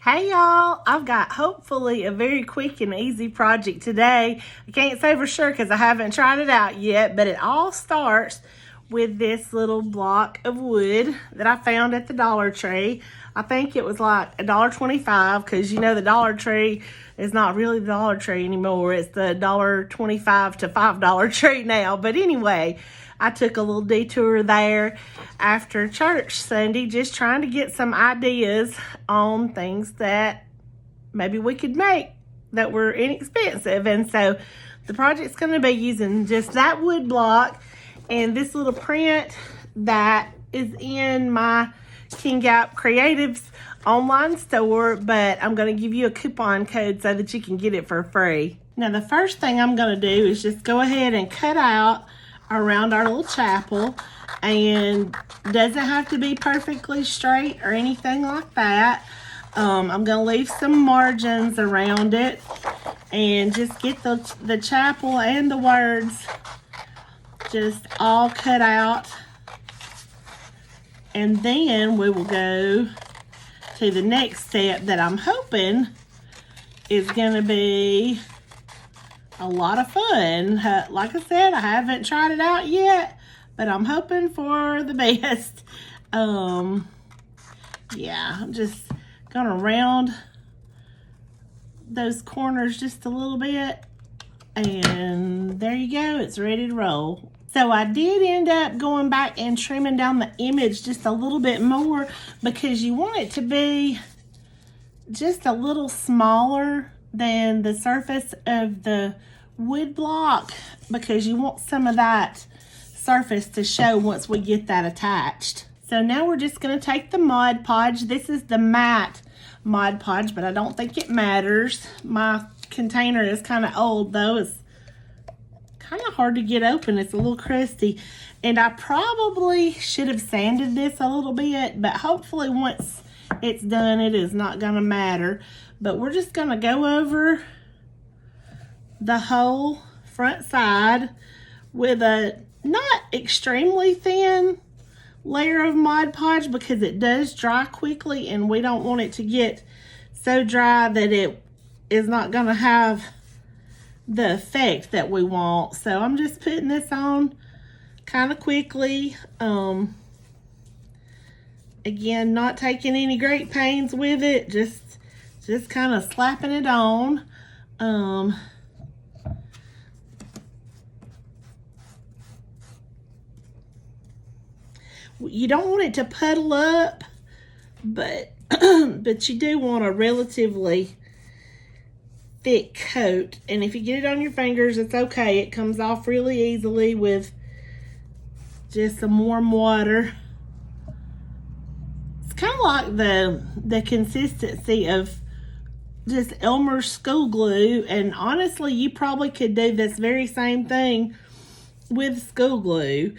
Hey y'all, I've got hopefully a very quick and easy project today. I can't say for sure because I haven't tried it out yet, but it all starts with this little block of wood that I found at the Dollar Tree. I think it was like $1.25 because you know the Dollar Tree is not really the Dollar Tree anymore. It's the $1.25 to $5 tree now. But anyway, I took a little detour there after church Sunday, just trying to get some ideas on things that maybe we could make that were inexpensive. And so the project's going to be using just that wood block and this little print that is in my King Gap Creatives online store, but I'm going to give you a coupon code so that you can get it for free. Now, the first thing I'm going to do is just go ahead and cut out around our little chapel, and doesn't have to be perfectly straight or anything like that. I'm going to leave some margins around it and just get the chapel and the words just all cut out. And then we will go to the next step that I'm hoping is going to be a lot of fun. Like I said, I haven't tried it out yet, but I'm hoping for the best. Yeah, I'm just going to round those corners just a little bit. And there you go. It's ready to roll. So I did end up going back and trimming down the image just a little bit more because you want it to be just a little smaller than the surface of the wood block because you want some of that surface to show once we get that attached. So now we're just going to take the Mod Podge. This is the matte Mod Podge, but I don't think it matters. My container is kind of old though. It's kind of hard to get open. It's a little crusty. And I probably should have sanded this a little bit, but hopefully once it's done, it is not going to matter. But we're just going to go over the whole front side with a not extremely thin layer of Mod Podge because it does dry quickly and we don't want it to get so dry that it is not going to have the effect that we want. So I'm just putting this on kind of quickly. Again, not taking any great pains with it, just kind of slapping it on. You don't want it to puddle up, but but you do want a relatively thick coat. And if you get it on your fingers, it's okay. It comes off really easily with just some warm water. It's kind of like the consistency of just Elmer's school glue. And honestly, you probably could do this very same thing with school glue.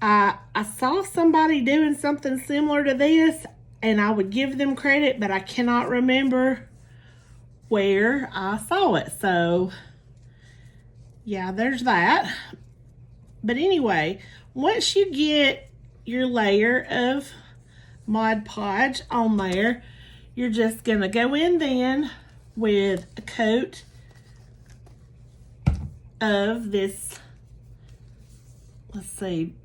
I saw somebody doing something similar to this, and I would give them credit, but I cannot remember where I saw it. So yeah, there's that. But anyway, once you get your layer of Mod Podge on there, you're just going to go in then with a coat of this, let's see,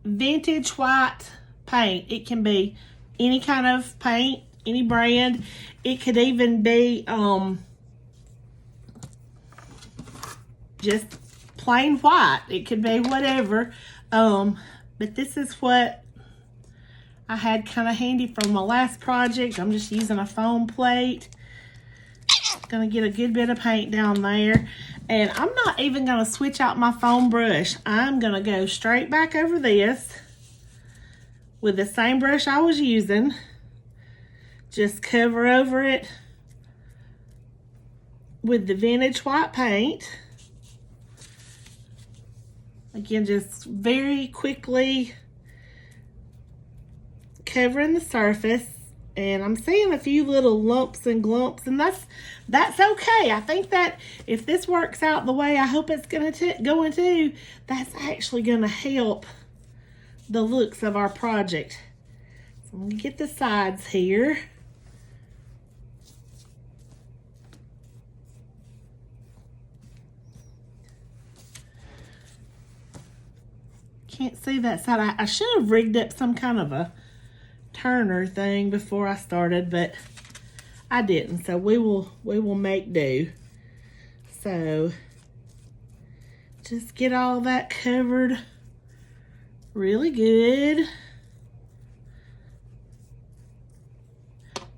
vintage white paint. It can be any kind of paint, any brand. It could even be just plain white. It could be whatever. But this is what I had kind of handy from my last project. I'm just using a foam plate. Gonna get a good bit of paint down there. And I'm not even gonna switch out my foam brush. I'm gonna go straight back over this with the same brush I was using. Just cover over it with the vintage white paint. Again, just very quickly covering the surface. And I'm seeing a few little lumps and glumps, and that's okay. I think that if this works out the way I hope it's going to, that's actually going to help the looks of our project. So I'm going to get the sides here. Can't see that side. I should have rigged up some kind of a turner thing before I started, but I didn't. So we will make do. So just get all that covered really good.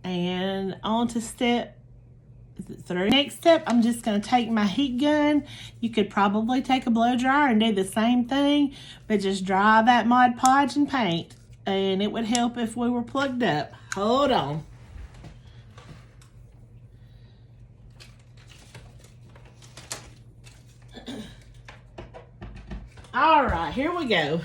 And on to step 3. Next step, I'm just going to take my heat gun. You could probably take a blow dryer and do the same thing, but just dry that Mod Podge and paint. And it would help if we were plugged up. Hold on. All right, here we go.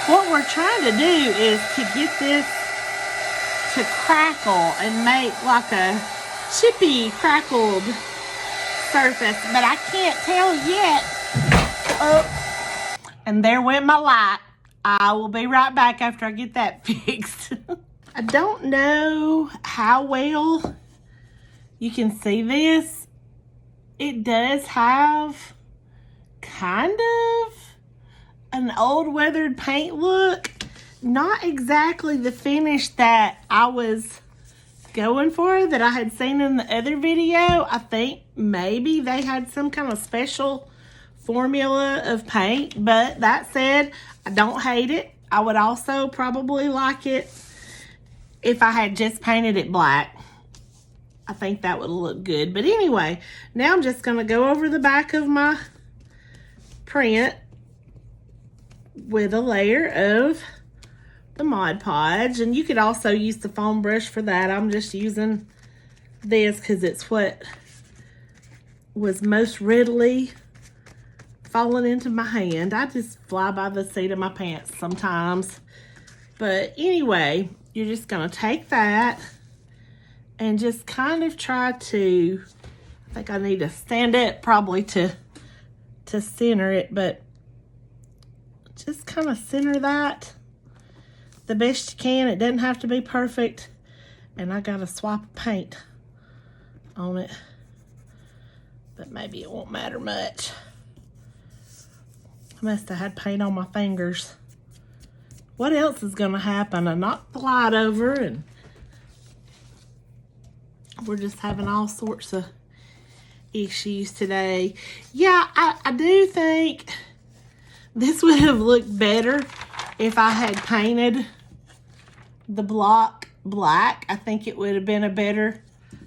What we're trying to do is to get this to crackle and make like a chippy crackled surface, but I can't tell yet. Oh, and there went my light. I will be right back after I get that fixed. I don't know how well you can see this. It does have kind of an old weathered paint look. Not exactly the finish that I was going for, that I had seen in the other video. I think maybe they had some kind of special formula of paint, but that said, I don't hate it. I would also probably like it if I had just painted it black. I think that would look good. But anyway, now I'm just going to go over the back of my print with a layer of the Mod Podge, and you could also use the foam brush for that. I'm just using this because it's what was most readily falling into my hand. I just fly by the seat of my pants sometimes. But anyway, you're just going to take that and just kind of try to, I think I need to stand up probably to center it, but just kind of center that the best you can. It doesn't have to be perfect. And I got a swap of paint on it, but maybe it won't matter much. I must have had paint on my fingers. What else is going to happen? I knocked the light over and we're just having all sorts of issues today. Yeah, I do think this would have looked better if I had painted the block black. I think it would have been a better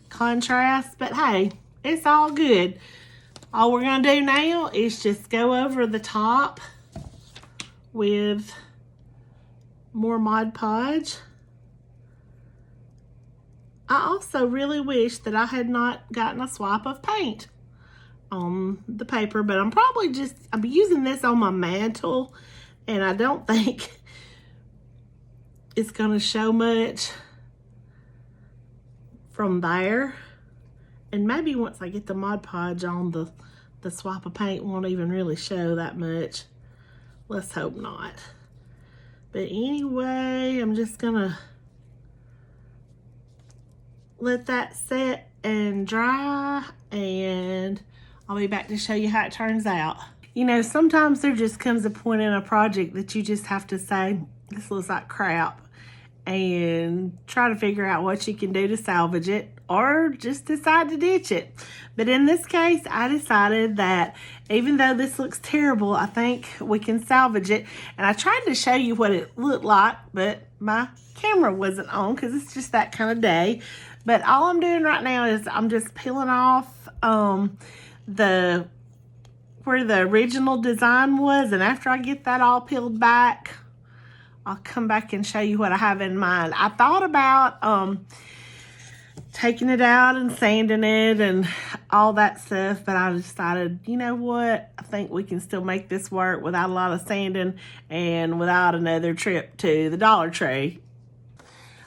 contrast, but hey, it's all good. All we're going to do now is just go over the top with more Mod Podge. I also really wish that I had not gotten a swap of paint on the paper, but I'm using this on my mantle, and I don't think it's going to show much from there. And maybe once I get the Mod Podge on, the swap of paint won't even really show that much. Let's hope not. But anyway, I'm just going to let that set and dry, and I'll be back to show you how it turns out. You know, sometimes there just comes a point in a project that you just have to say, this looks like crap, and try to figure out what you can do to salvage it, or just decide to ditch it. But in this case, I decided that even though this looks terrible, I think we can salvage it. And I tried to show you what it looked like, but my camera wasn't on because it's just that kind of day. But all I'm doing right now is I'm just peeling off where the original design was, and after I get that all peeled back, I'll come back and show you what I have in mind. I thought about taking it out and sanding it and all that stuff, but I decided, you know what, I think we can still make this work without a lot of sanding and without another trip to the Dollar Tree.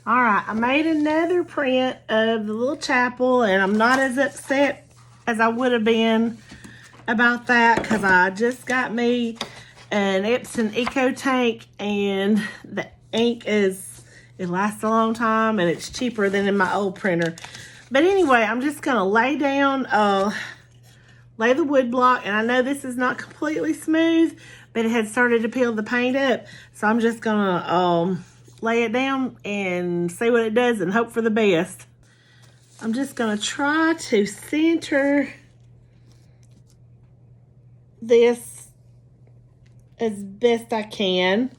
All right, I made another print of the little chapel, and I'm not as upset as I would have been about that, because I just got me an Epson Eco Tank, and the ink it lasts a long time, and it's cheaper than in my old printer. But anyway, I'm just gonna lay down, lay the wood block, and I know this is not completely smooth, but it had started to peel the paint up, so I'm just gonna lay it down and see what it does and hope for the best. I'm just gonna try to center this as best I can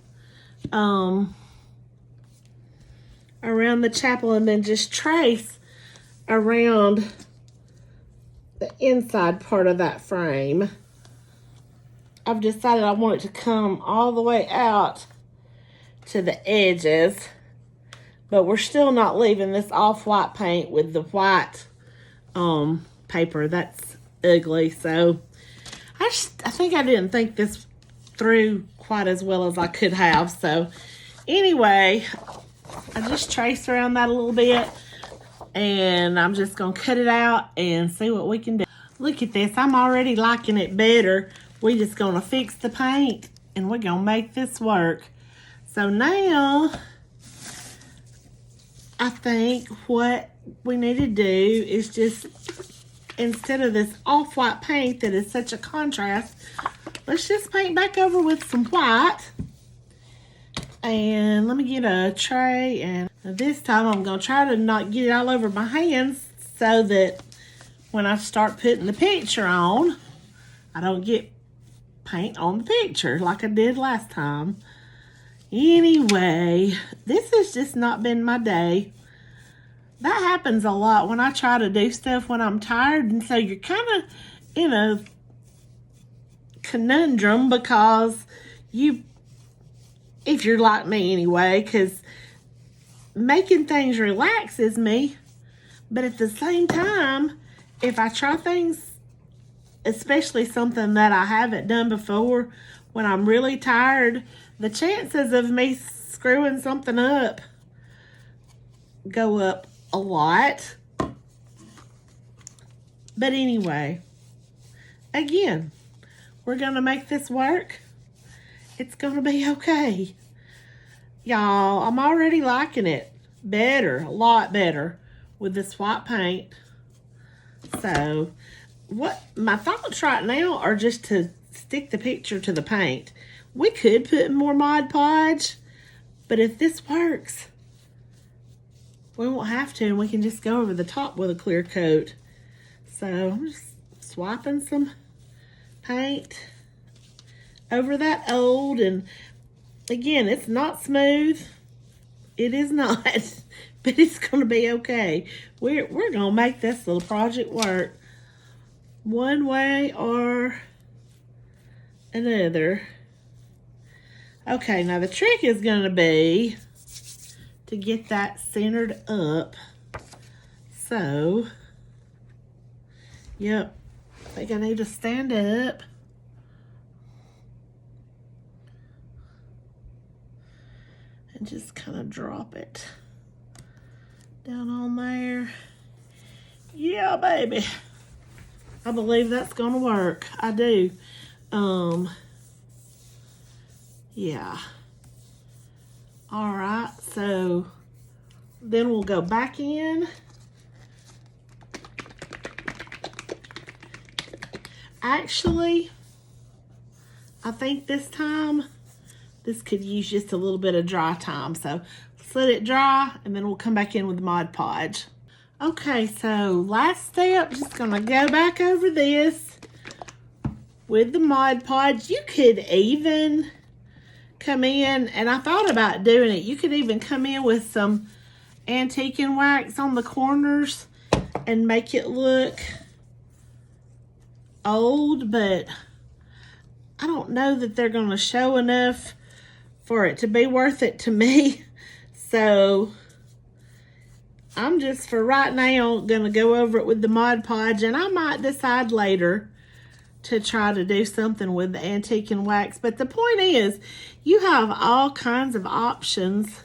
around the chapel, and then just trace around the inside part of that frame. I've decided I want it to come all the way out to the edges, but we're still not leaving this off-white paint with the white paper. That's ugly. So I think I didn't think this through quite as well as I could have. So anyway, I just traced around that a little bit, and I'm just gonna cut it out and see what we can do. Look at this, I'm already liking it better. We're just gonna fix the paint and we're gonna make this work. So now I think what we need to do is just, instead of this off-white paint that is such a contrast, let's just paint back over with some white. And let me get a tray, and this time I'm going to try to not get it all over my hands so that when I start putting the picture on, I don't get paint on the picture like I did last time. Anyway, this has just not been my day. That happens a lot when I try to do stuff when I'm tired, and so you're kind of in a conundrum, because if you're like me anyway, because making things relaxes me, but at the same time, if I try things, especially something that I haven't done before, when I'm really tired, the chances of me screwing something up go up a lot. But anyway, again, we're gonna make this work. It's gonna be okay. Y'all, I'm already liking it better, a lot better with this white paint. So what my thoughts right now are just to stick the picture to the paint. We could put more Mod Podge, but if this works, we won't have to, and we can just go over the top with a clear coat. So I'm just swiping some paint over that old, and again, it's not smooth. It is not, but it's gonna be okay. We're gonna make this little project work one way or another. Okay, now the trick is gonna be to get that centered up. So, yep, I think I need to stand up. And just kind of drop it down on there. Yeah, baby. I believe that's gonna work. I do. Yeah. All right, so then we'll go back in. Actually, I think this time, this could use just a little bit of dry time. So let's let it dry, and then we'll come back in with Mod Podge. Okay, so last step, just gonna go back over this with the Mod Podge. You could even come in, and I thought about doing it, you could even come in with some antique and wax on the corners and make it look old, but I don't know that they're gonna show enough for it to be worth it to me. So I'm just, for right now, gonna go over it with the Mod Podge, and I might decide later to try to do something with the antique and wax. But the point is, you have all kinds of options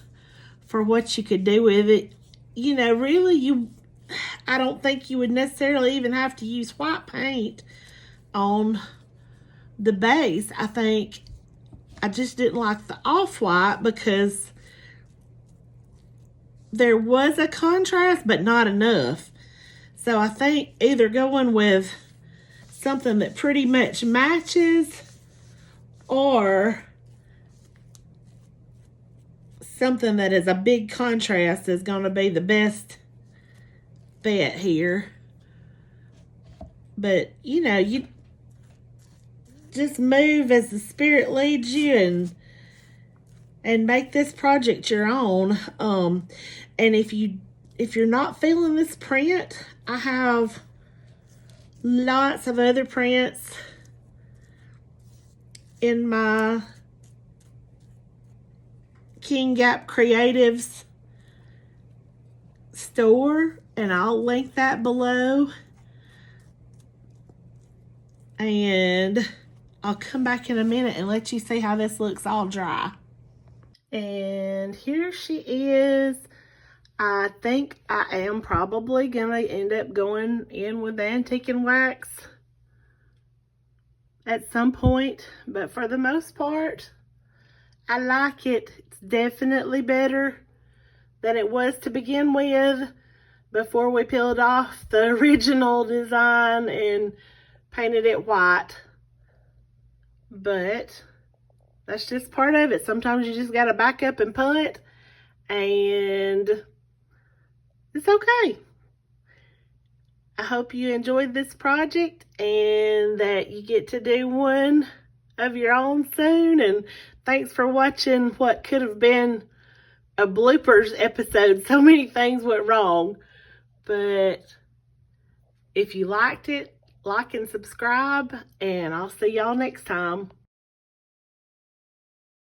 for what you could do with it. You know, really, I don't think you would necessarily even have to use white paint on the base. I think I just didn't like the off-white because there was a contrast, but not enough. So I think either going with something that pretty much matches or something that is a big contrast is going to be the best bet here. But, you know, you just move as the spirit leads you and make this project your own. And if you're not feeling this print, I have lots of other prints in my King Gap Creatives store, and I'll link that below. And I'll come back in a minute and let you see how this looks all dry. And here she is. I think I am probably gonna end up going in with the antique and wax at some point, but for the most part, I like it. It's definitely better than it was to begin with before we peeled off the original design and painted it white. But that's just part of it. Sometimes you just gotta back up and punt, and it's okay. I hope you enjoyed this project and that you get to do one of your own soon. And thanks for watching what could have been a bloopers episode. So many things went wrong. But if you liked it, like and subscribe, and I'll see y'all next time.